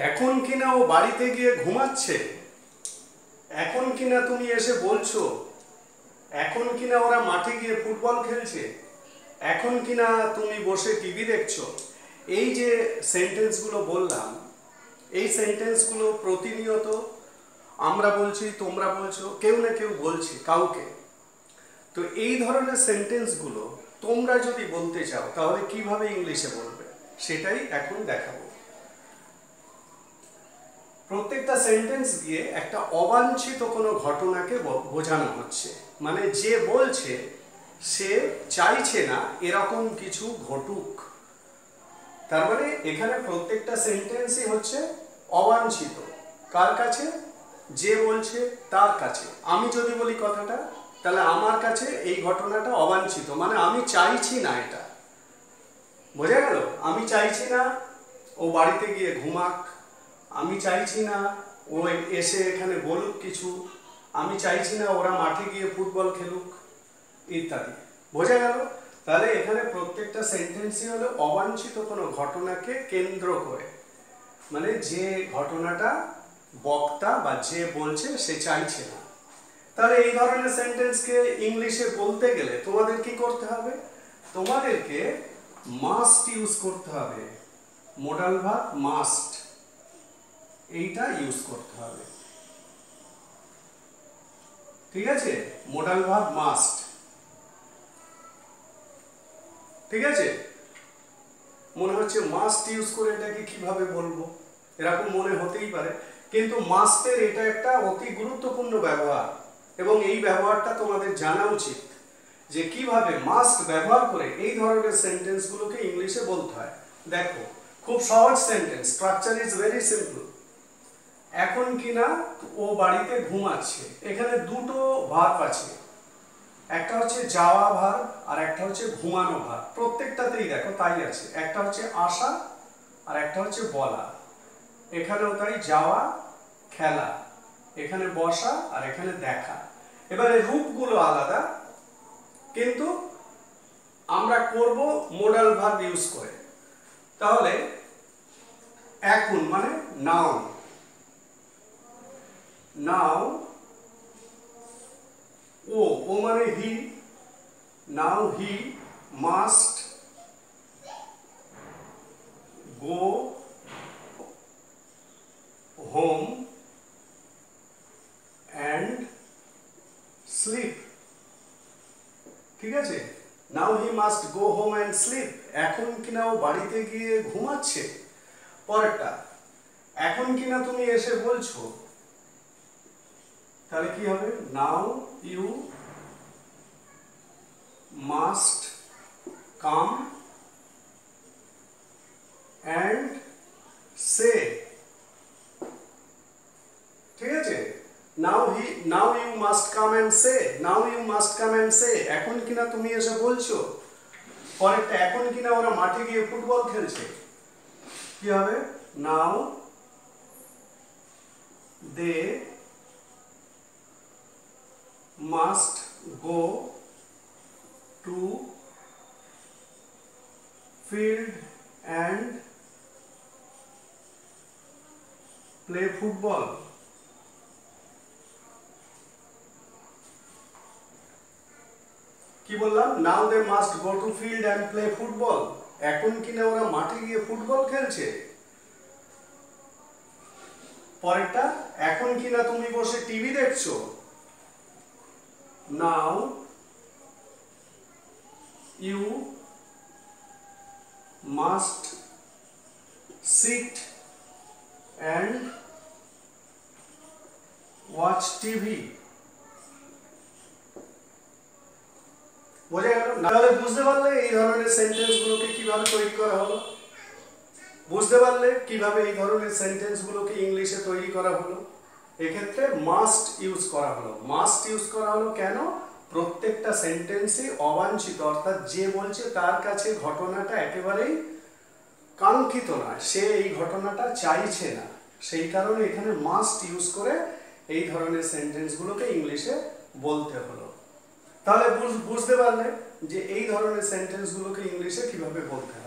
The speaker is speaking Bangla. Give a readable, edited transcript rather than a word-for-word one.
এখন কিনা ও বাড়িতে গিয়ে ঘুমাচ্ছে, এখন কিনা তুমি এসে বলছো, এখন কিনা ওরা মাঠে গিয়ে ফুটবল খেলছে, এখন কিনা তুমি বসে টিভি দেখছো। এই যে সেন্টেন্সগুলো বললাম, এই সেন্টেন্সগুলো প্রতিনিয়ত আমরা বলছি, তোমরা বলছো, কেউ না কেউ বলছে কাউকে। তো এই ধরনের সেন্টেন্সগুলো তোমরা যদি বলতে চাও তাহলে কিভাবে ইংলিশে বলবে সেটাই এখন দেখাবো। প্রত্যেকটা সেন্টেন্স দিয়ে একটা অবাঞ্ছিত কোনো ঘটনাকে বোঝানো হচ্ছে, মানে যে বলছে সে চাইছে না এরকম কিছু ঘটুক। তার মানে এখানে প্রত্যেকটা সেন্টেন্সই হচ্ছে অবাঞ্ছিত। কার কাছে? যে বলছে তার কাছে। আমি যদি বলি কথাটা, তাহলে আমার কাছে এই ঘটনাটা অবাঞ্ছিত, মানে আমি চাইছি না এটা। বোঝা গেল? আমি চাইছি না ও বাড়িতে গিয়ে ঘুমাক, আমি চাইছি না ও এসে এখানে বলুক কিছু, আমি চাইছি না ওরা মাঠে গিয়ে ফুটবল খেলুক, ইত্যাদি। বোঝা গেল? তাহলে এখানে প্রত্যেকটা সেন্টেন্সই হলো অবাঞ্ছিত কোনো ঘটনাকে কেন্দ্র করে, মানে যে ঘটনাটা বক্তা বা যে বলছে সে চাইছে না। তাহলে এই ধরনের সেন্টেন্সকে ইংলিশে বলতে গেলে তোমাদের কি করতে হবে? তোমাদেরকে মাস্ট ইউজ করতে হবে। মোডাল ভার্ব মাস্ট, এইটা ইউজ করতে হবে। ঠিক আছে? Modal verb must. ঠিক আছে? মনে হচ্ছে মাস্ট ইউজ করে এটাকে কিভাবে বলবো, এরকম মনে হতেই পারে, কিন্তু মাস্টের এটা একটা অতি গুরুত্বপূর্ণ ব্যবহার, এবং এই ব্যবহারটা তোমাদের জানা উচিত যে কিভাবে মাস্ট ব্যবহার করে এই ধরনের সেন্টেন্সগুলোকে ইংলিশে বলতে হয়। দেখো, খুব সহজ sentence, structure is very simple. এখন কিনা ও বাড়িতে ঘুমাচ্ছে, এখানে দুটো ভার্ব আছে, একটা হচ্ছে যাওয়া ভার্ব আর একটা হচ্ছে ঘুমানো ভার্ব। প্রত্যেকটাতেই দেখো তাই আছে, একটা হচ্ছে আসা আর একটা হচ্ছে বলা। এখানেও তাই, যাওয়া, খেলা, এখানে বসা আর এখানে দেখা। এবারে রূপগুলো আলাদা, কিন্তু আমরা করব মোডাল ভার্ব ইউজ করে। তাহলে এখন মানে নাও, নাও ও মানে he, now he must go home and sleep. ঠিক আছে? Now he must go home and sleep, এখন কিনা ও বাড়িতে গিয়ে ঘুমাচ্ছে। পরেরটা, এখন কিনা তুমি এসে বলছো, তাহলে কি হবে? Now you must come and say. ঠিক আছে? Now you must come and say, now you must come and say, এখন কিনা তুমি এসে বলছো। পরেরটা, এখন কিনা ওরা মাঠে গিয়ে ফুটবল খেলছে, কি হবে? Now they must go to field and play football. কি বললাম? Now they must go to field and play football, এখন কিনা ওরা মাঠে গিয়ে ফুটবল খেলছে। পরেরটা, এখন কিনা তুমি বসে টিভি দেখছো, now you must sit and watch TV. বোঝা গেল? তাহলে বুঝতে পারলে এই ধরনের সেন্টেন্সগুলোকে কিভাবে তৈরি করা হলো? বুঝতে পারলে কিভাবে এই ধরনের সেন্টেন্সগুলোকে ইংলিশে তৈরি করা হলো? এক্ষেত্রে মাস্ট ইউজ করা হলো। মাস্ট ইউজ করা হলো কেন? প্রত্যেকটা সেন্টেন্সই অবাঞ্ছিত, অর্থাৎ যে বলছে তার কাছে ঘটনাটা একেবারেই কাঙ্ক্ষিত নয়, সে এই ঘটনাটা চাইছে না, সেই কারণে এখানে মাস্ট ইউজ করে এই ধরনের সেন্টেন্সগুলোকে ইংলিশে বলতে হলো। তাহলে বুঝতে পারলে যে এই ধরনের সেন্টেন্সগুলোকে ইংলিশে কিভাবে বলতে হয়।